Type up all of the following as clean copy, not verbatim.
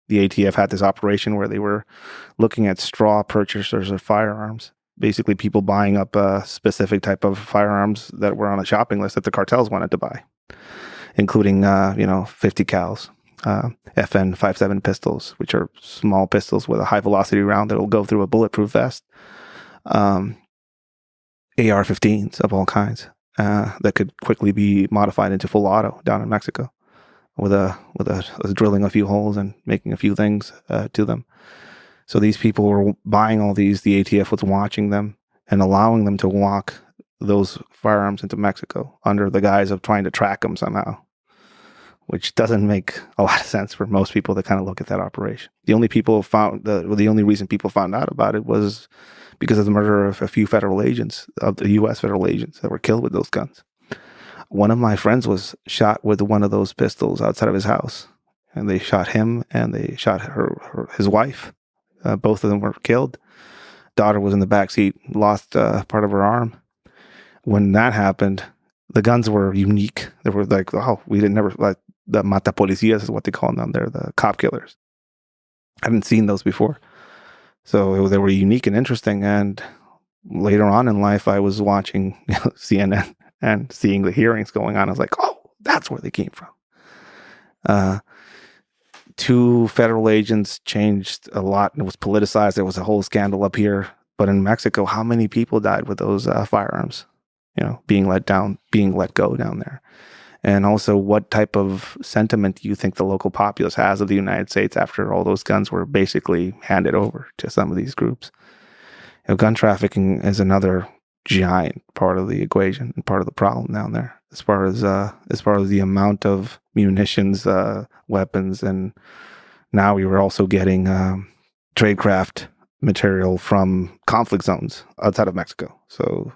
the ATF had this operation where they were looking at straw purchasers of firearms, basically people buying up a specific type of firearms that were on a shopping list that the cartels wanted to buy, including 50 cals, FN 57 pistols, which are small pistols with a high velocity round that will go through a bulletproof vest, AR-15s of all kinds that could quickly be modified into full auto down in Mexico with a drilling a few holes and making a few things to them. So these people were buying all these. The ATF was watching them and allowing them to walk those firearms into Mexico under the guise of trying to track them somehow, which doesn't make a lot of sense for most people that kind of look at that operation. The only reason people found out about it was because of the murder of a few federal agents, of the U.S. federal agents that were killed with those guns. One of my friends was shot with one of those pistols outside of his house, and they shot him and they shot his wife. Both of them were killed. Daughter was in the back seat, lost part of her arm. When that happened, the guns were unique. They were like, the mata policías is what they call them. They're the cop killers. I hadn't seen those before. So they were unique and interesting. And later on in life, I was watching CNN and seeing the hearings going on. I was like, oh, that's where they came from. 2 federal agents changed a lot, and it was politicized. There was a whole scandal up here. But in Mexico, how many people died with those firearms, being let go down there? And also, what type of sentiment do you think the local populace has of the United States after all those guns were basically handed over to some of these groups? Gun trafficking is another giant part of the equation and part of the problem down there, as far as the amount of munitions, weapons, and now we were also getting tradecraft material from conflict zones outside of Mexico. So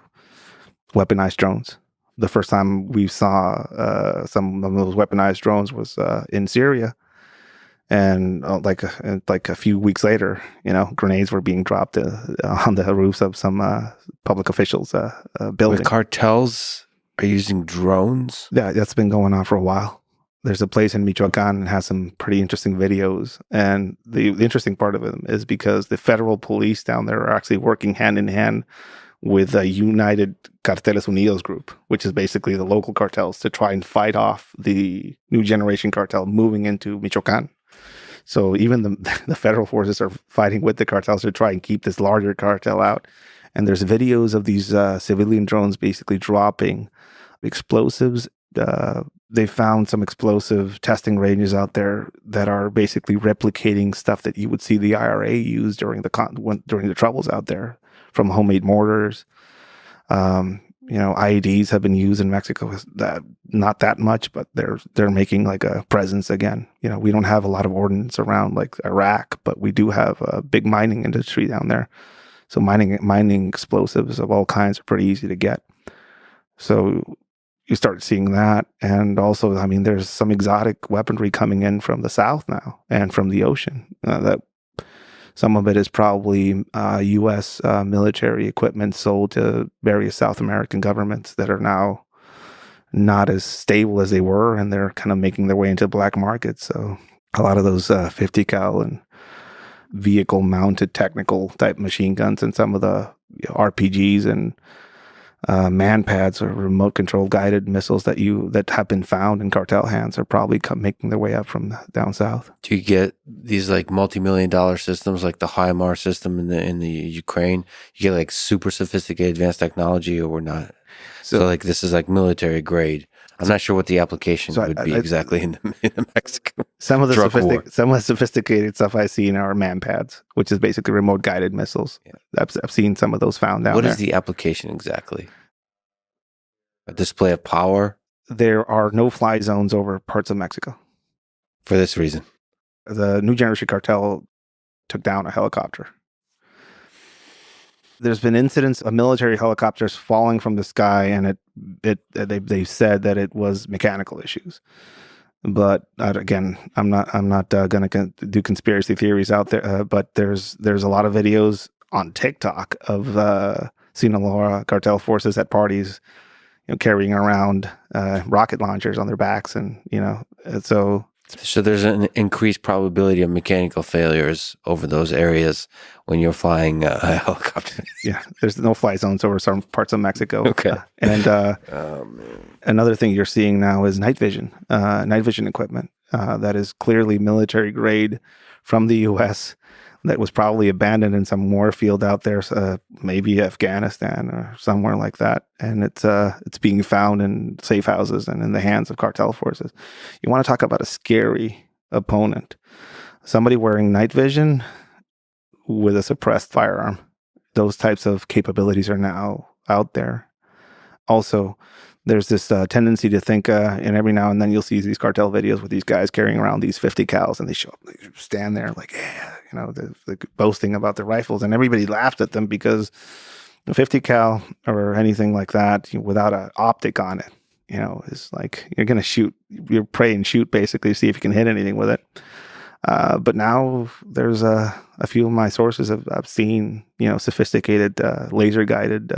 weaponized drones. The first time we saw some of those weaponized drones was in Syria, and like a few weeks later, grenades were being dropped on the roofs of some public officials' building. The cartels are using drones? Yeah, that's been going on for a while. There's a place in Michoacan that has some pretty interesting videos, and the interesting part of it is because the federal police down there are actually working hand in hand with a United Carteles Unidos group, which is basically the local cartels, to try and fight off the new generation cartel moving into Michoacan. So even the federal forces are fighting with the cartels to try and keep this larger cartel out. And there's videos of these civilian drones basically dropping explosives. They found some explosive testing ranges out there that are basically replicating stuff that you would see the IRA use during the troubles out there, from homemade mortars. IEDs have been used in Mexico. Not that much, but they're making like a presence again. We don't have a lot of ordnance around like Iraq, but we do have a big mining industry down there. So mining explosives of all kinds are pretty easy to get. So you start seeing that. And also, there's some exotic weaponry coming in from the south now and from the ocean. That some of it is probably U.S. Military equipment sold to various South American governments that are now not as stable as they were, and they're kind of making their way into the black market. So a lot of those 50 cal and vehicle-mounted technical type machine guns, and some of the RPGs and manpads or remote control guided missiles that have been found in cartel hands are probably making their way up from down south. Do you get these like multi-million-dollar systems like the HIMARS system in the Ukraine? You get like super sophisticated advanced technology, or not? So like this is like military grade. I'm not sure what the application would be exactly in the Mexican some of the sophisticated stuff I've seen are manpads, which is basically remote guided missiles. Yeah. I've seen some of those found down there. What is the application exactly? A display of power? There are no-fly zones over parts of Mexico. For this reason? The New Generation Cartel took down a helicopter. There's been incidents of military helicopters falling from the sky, and they said that it was mechanical issues. But again, I'm not going to do conspiracy theories out there. But there's a lot of videos on TikTok of Sinaloa cartel forces at parties, carrying around rocket launchers on their backs, and so So there's an increased probability of mechanical failures over those areas when you're flying a helicopter. Yeah, there's no-fly zones over some parts of Mexico. Okay. Oh, man. Another thing you're seeing now is night vision equipment that is clearly military grade from the U.S. that was probably abandoned in some war field out there, maybe Afghanistan or somewhere like that. And it's being found in safe houses and in the hands of cartel forces. You want to talk about a scary opponent. Somebody wearing night vision with a suppressed firearm. Those types of capabilities are now out there. Also, there's this tendency to think, and every now and then you'll see these cartel videos with these guys carrying around these 50 cals, and they show up, they stand there like, yeah, they're boasting about their rifles, and everybody laughed at them because a 50 cal or anything like that without an optic on it, is like you're going to shoot, you pray and shoot basically to see if you can hit anything with it. But now there's a few of my sources I've seen, sophisticated laser guided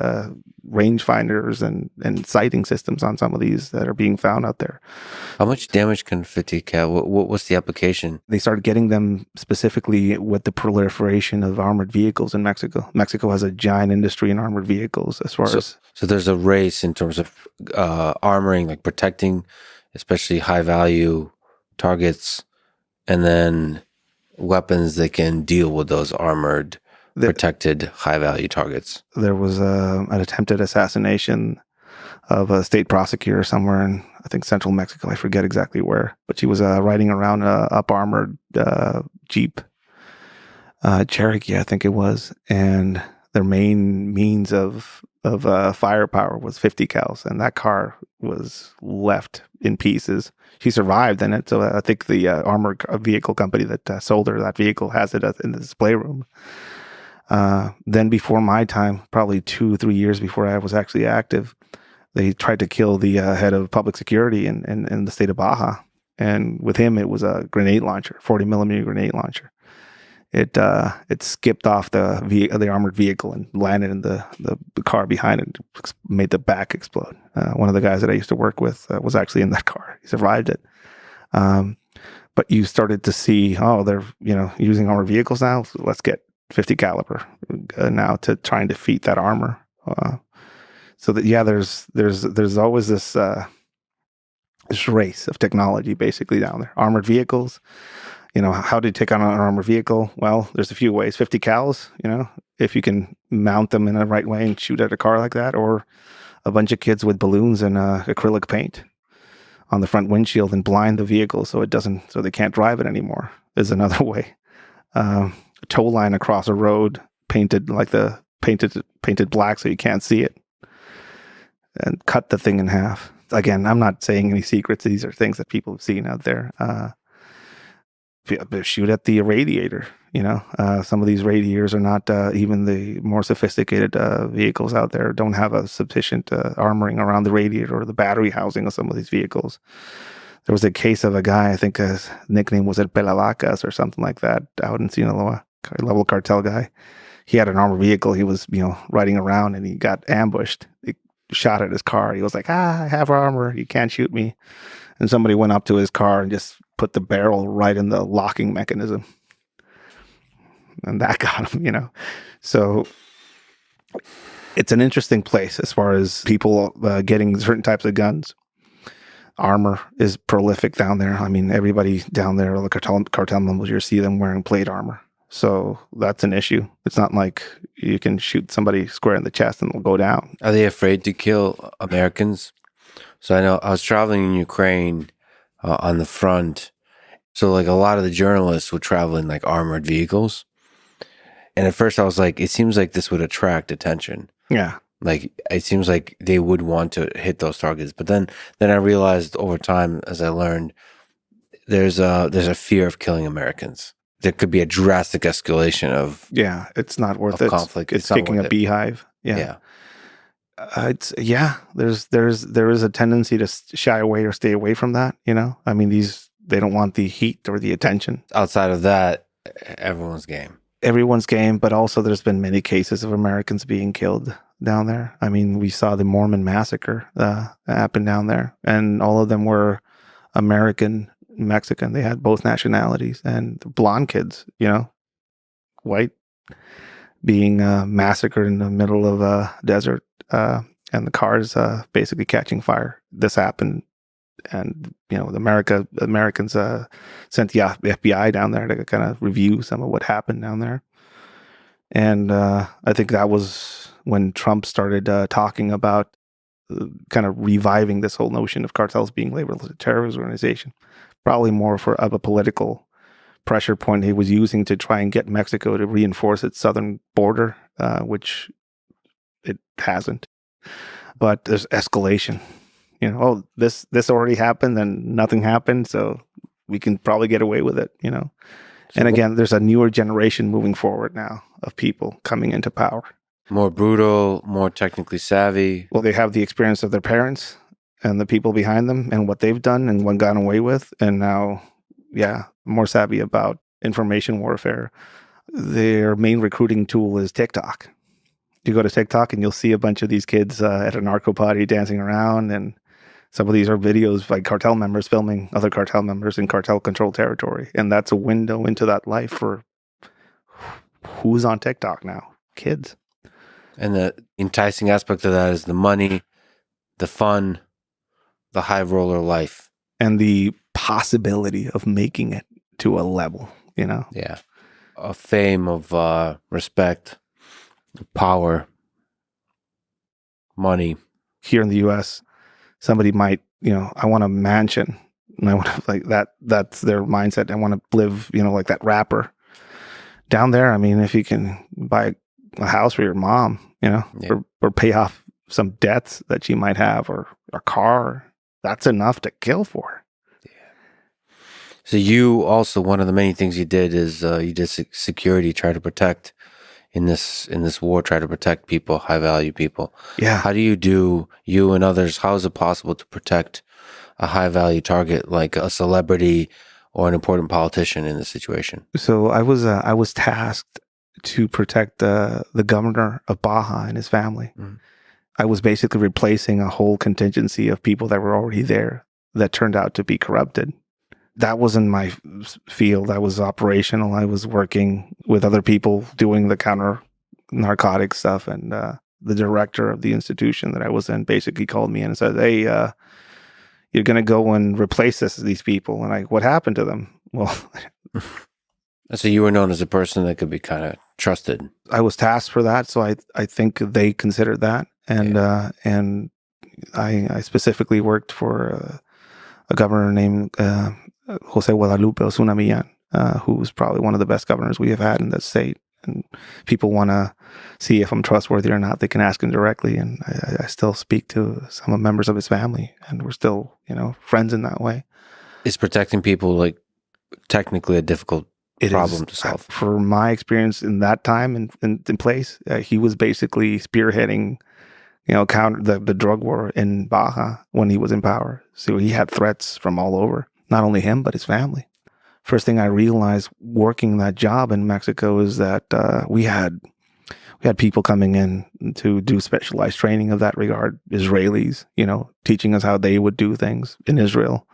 rangefinders and sighting systems on some of these that are being found out there. How much damage can 50 cal? What's the application? They started getting them specifically with the proliferation of armored vehicles in Mexico. Mexico has a giant industry in armored vehicles as far as... So there's a race in terms of armoring, like protecting, especially high value targets, and then weapons that can deal with those armored, protected, high-value targets. There was an attempted assassination of a state prosecutor somewhere in, I think, central Mexico. I forget exactly where. But she was riding around a up-armored Jeep, Cherokee, I think it was. And their main means of firepower was 50 cals. And that car was left in pieces. She survived in it, so I think the armored vehicle company that sold her that vehicle has it in the display room. Then before my time, probably 2-3 years before I was actually active, they tried to kill the head of public security in the state of Baja. And with him, it was a grenade launcher, 40 millimeter grenade launcher. It skipped off the armored vehicle and landed in the car behind it, made the back explode. One of the guys that I used to work with was actually in that car. He survived it. But you started to see, they're using armored vehicles now. So let's get 50 caliber now to try and defeat that armor. So that there's always this race of technology basically down there. Armored vehicles. How do you take on an armored vehicle? Well, there's a few ways. 50 cals, if you can mount them in the right way and shoot at a car like that, or a bunch of kids with balloons and acrylic paint on the front windshield and blind the vehicle so they can't drive it anymore is another way. A tow line across a road painted painted black so you can't see it, and cut the thing in half. Again, I'm not saying any secrets. These are things that people have seen out there. Shoot at the radiator. Some of these radiators are not even the more sophisticated vehicles out there don't have a sufficient armoring around the radiator or the battery housing of some of these vehicles. There was a case of a guy, I think his nickname was El Pelavacas or something like that, out in Sinaloa, level cartel guy. He had an armored vehicle. He was, riding around and he got ambushed. He shot at his car. He was like, I have armor. You can't shoot me. And somebody went up to his car and just put the barrel right in the locking mechanism. And that got him, So it's an interesting place as far as people getting certain types of guns. Armor is prolific down there. I mean, everybody down there, the cartel members, you see them wearing plate armor. So that's an issue. It's not like you can shoot somebody square in the chest and they'll go down. Are they afraid to kill Americans? So I know I was traveling in Ukraine on the front. So like a lot of the journalists would travel in like armored vehicles. And at first I was like, it seems like this would attract attention. Yeah. Like it seems like they would want to hit those targets. But then I realized over time, as I learned, there's a fear of killing Americans. There could be a drastic escalation of it's not worth it. Conflict. It's kicking a beehive. Yeah. There is a tendency to shy away or stay away from that. I mean, they don't want the heat or the attention. Outside of that, everyone's game. But also there's been many cases of Americans being killed down there. I mean, we saw the Mormon massacre happen down there, and all of them were American Mexican. They had both nationalities, and the blonde kids, white, being massacred in the middle of a desert, and the cars basically catching fire. This happened, and the Americans sent the FBI down there to kind of review some of what happened down there. And I think that was when Trump started talking about kind of reviving this whole notion of cartels being labeled as a terrorist organization, probably more of a political pressure point he was using to try and get Mexico to reinforce its southern border, which it hasn't. But there's escalation. This already happened and nothing happened, so we can probably get away with it, And again, there's a newer generation moving forward now of people coming into power. More brutal, more technically savvy. Well, they have the experience of their parents and the people behind them and what they've done and what gotten away with. And now, more savvy about information warfare. Their main recruiting tool is TikTok. You go to TikTok and you'll see a bunch of these kids at a narco party dancing around. And some of these are videos by cartel members filming other cartel members in cartel-controlled territory. And that's a window into that life for who's on TikTok now? Kids. And the enticing aspect of that is the money, the fun, the high roller life. And the possibility of making it to a level, Yeah. A fame of respect, power, money. Here in the U.S., somebody might, I want a mansion. And I want to, like that, that's their mindset. I want to live, like that rapper. Down there, I mean, if you can buy a house for your mom, or pay off some debts that she might have, or a car, that's enough to kill for. Yeah. So you also, one of the many things you did is you did security, try to protect in this war, try to protect people, high value people. Yeah. How do you and others, how is it possible to protect a high value target like a celebrity or an important politician in this situation? So I was tasked to protect the governor of Baja and his family. Mm-hmm. I was basically replacing a whole contingency of people that were already there that turned out to be corrupted. That wasn't my field. I was operational. I was working with other people doing the counter narcotic stuff. And the director of the institution that I was in basically called me in and said, "Hey, you're going to go and replace these people." And what happened to them? Well, so you were known as a person that could be kind of trusted. I was tasked for that. So I think they considered that. And I specifically worked for a governor named Jose Guadalupe Osuna Millan, who's probably one of the best governors we have had in that state. And people want to see if I'm trustworthy or not. They can ask him directly. And I still speak to some members of his family, and we're still, friends in that way. Is protecting people like technically a difficult problem to solve? For my experience in that time in place, he was basically spearheading, counter the drug war in Baja when he was in power. So he had threats from all over, not only him, but his family. First thing I realized working that job in Mexico is that we had people coming in to do specialized training of that regard, Israelis, teaching us how they would do things in Israel.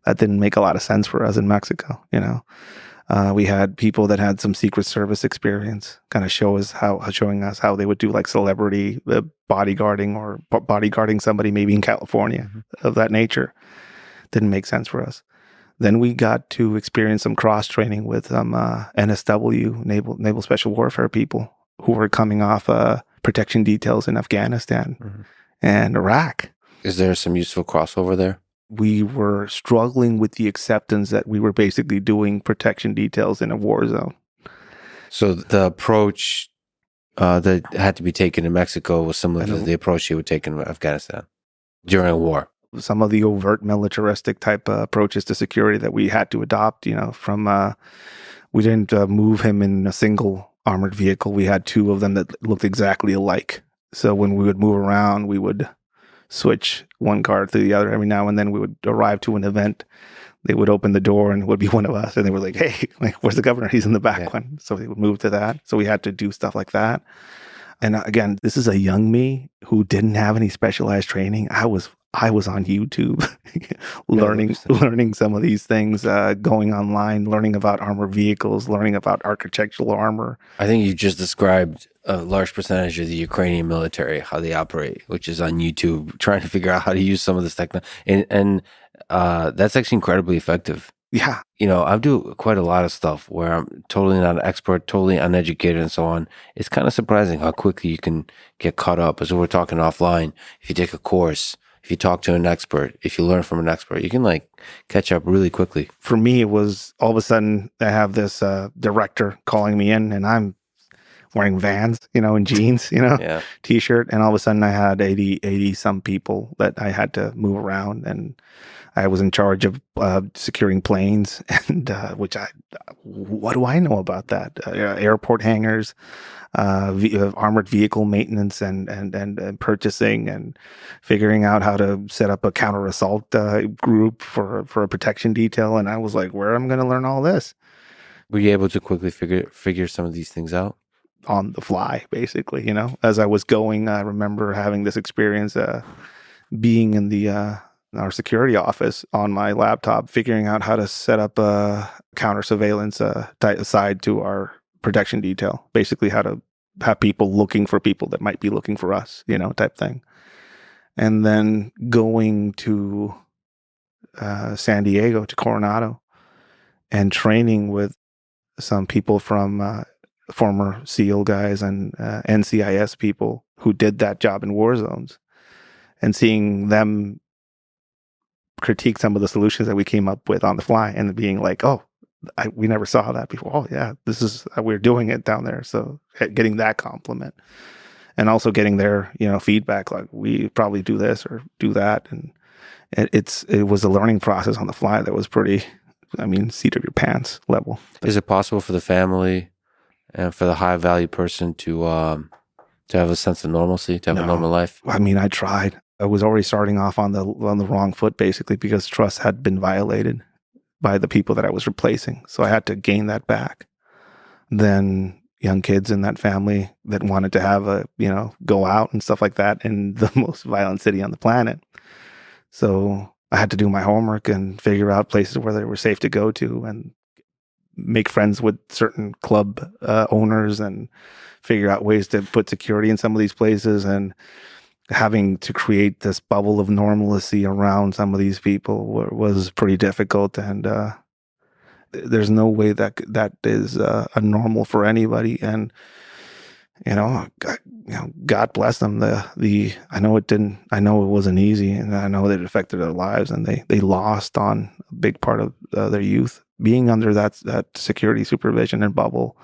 That didn't make a lot of sense for us in Mexico, We had people that had some Secret Service experience, kind of showing us how they would do like celebrity bodyguarding or bodyguarding somebody maybe in California of that nature. Didn't make sense for us. Then we got to experience some cross training with NSW, Naval Special Warfare people who were coming off protection details in Afghanistan and Iraq. Is there some useful crossover there? We were struggling with the acceptance that we were basically doing protection details in a war zone. So the approach that had to be taken in Mexico was similar to the approach you would take in Afghanistan during a war. Some of the overt militaristic type approaches to security that we had to adopt, we didn't move him in a single armored vehicle. We had two of them that looked exactly alike. So when we would move around, we would switch one car to the other every now and then. We would arrive to an event. They would open the door and it would be one of us. And they were like, "Hey, where's the governor? He's in the back one." So they would move to that. So we had to do stuff like that. And again, this is a young me who didn't have any specialized training. I was I was on YouTube learning some of these things, going online, learning about armored vehicles, learning about architectural armor. I think you just described a large percentage of the Ukrainian military, how they operate, which is on YouTube, trying to figure out how to use some of this technology. And that's actually incredibly effective. Yeah. I do quite a lot of stuff where I'm totally not an expert, totally uneducated and so on. It's kind of surprising how quickly you can get caught up. As we're talking offline, if you take a course, if you talk to an expert, if you learn from an expert, you can like catch up really quickly. For me, it was all of a sudden I have this director calling me in, and I'm wearing Vans, and jeans, Yeah. T-shirt. And all of a sudden I had 80 some people that I had to move around, and I was in charge of securing planes, and what do I know about that? Airport hangars, armored vehicle maintenance, and purchasing, and figuring out how to set up a counter assault group for a protection detail. And I was like, where am I going to learn all this? Were you able to quickly figure some of these things out? On the fly, basically, as I was going. I remember having this experience, being in our security office on my laptop, figuring out how to set up a counter surveillance side to our protection detail. Basically, how to have people looking for people that might be looking for us, type thing. And then going to San Diego, to Coronado, and training with some people from former SEAL guys and NCIS people who did that job in war zones, and seeing them critique some of the solutions that we came up with on the fly, and being like, oh, we never saw that before. Oh yeah, this is how we're doing it down there. So getting that compliment, and also getting their feedback, like, we probably do this or do that. And it was a learning process on the fly that was pretty, seat of your pants level. Is it possible for the family and for the high value person to have a sense of normalcy, to have a normal life? I tried. I was already starting off on the wrong foot, basically, because trust had been violated by the people that I was replacing. So I had to gain that back. Then young kids in that family that wanted to have go out and stuff like that in the most violent city on the planet. So I had to do my homework and figure out places where they were safe to go to, and make friends with certain club owners, and figure out ways to put security in some of these places, and having to create this bubble of normalcy around some of these people was pretty difficult. And there's no way that is a normal for anybody. And God bless them. I know it wasn't easy, and I know that it affected their lives, and they lost on a big part of their youth. Being under that security supervision and bubble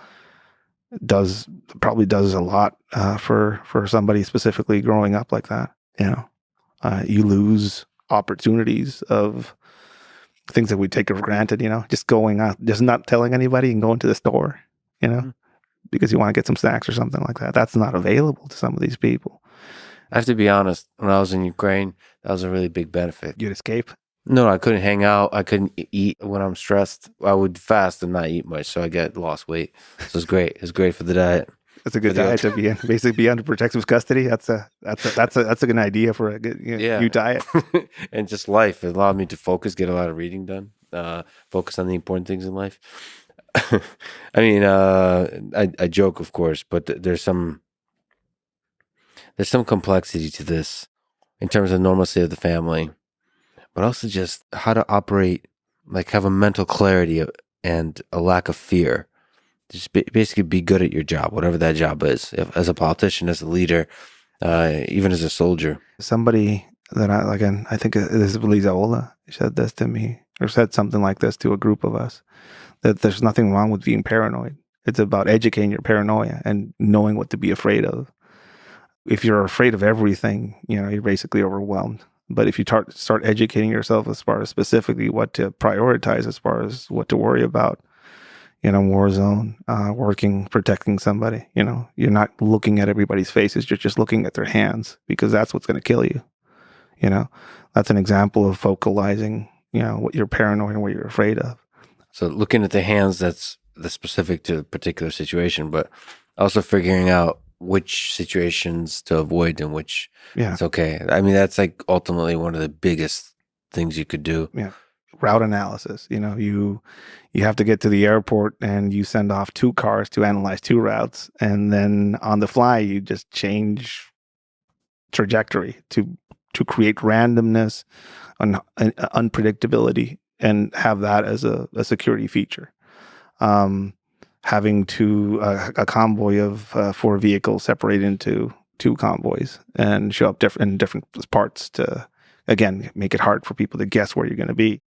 probably does a lot for somebody specifically growing up like that. You lose opportunities of things that we take for granted. Just going out, just not telling anybody, and going to the store. Because you want to get some snacks or something like that. That's not available to some of these people. I have to be honest. When I was in Ukraine, that was a really big benefit. You'd escape? No, I couldn't hang out. I couldn't eat when I'm stressed. I would fast and not eat much, so I lost weight. So it's great. It's great for the diet. That's a good diet to be in. Basically, be under protective custody. That's a good idea for a good new diet. And just life. It allowed me to focus, get a lot of reading done, focus on the important things in life. I joke, of course, but there's some complexity to this in terms of normalcy of the family, but also just how to operate, like have a mental clarity and a lack of fear. Just basically be good at your job, whatever that job is. As a politician, as a leader, even as a soldier. Somebody that I think this is Lisa Ola, said this to me, or said something like this to a group of us, that there's nothing wrong with being paranoid. It's about educating your paranoia and knowing what to be afraid of. If you're afraid of everything, you're basically overwhelmed. But if you start educating yourself as far as specifically what to prioritize, as far as what to worry about in a war zone, protecting somebody, you're not looking at everybody's faces. You're just looking at their hands, because that's what's going to kill you. That's an example of focalizing, what you're paranoid and what you're afraid of. So looking at the hands, that's specific to a particular situation, but also figuring out which situations to avoid and which Yeah. it's okay. I mean, that's like ultimately one of the biggest things you could do. Yeah. Route analysis. You have to get to the airport and you send off 2 cars to analyze 2 routes, and then on the fly you just change trajectory to create randomness and unpredictability and have that as a security feature. Having a convoy of 4 vehicles separate into 2 convoys and show up in different parts to, again, make it hard for people to guess where you're going to be.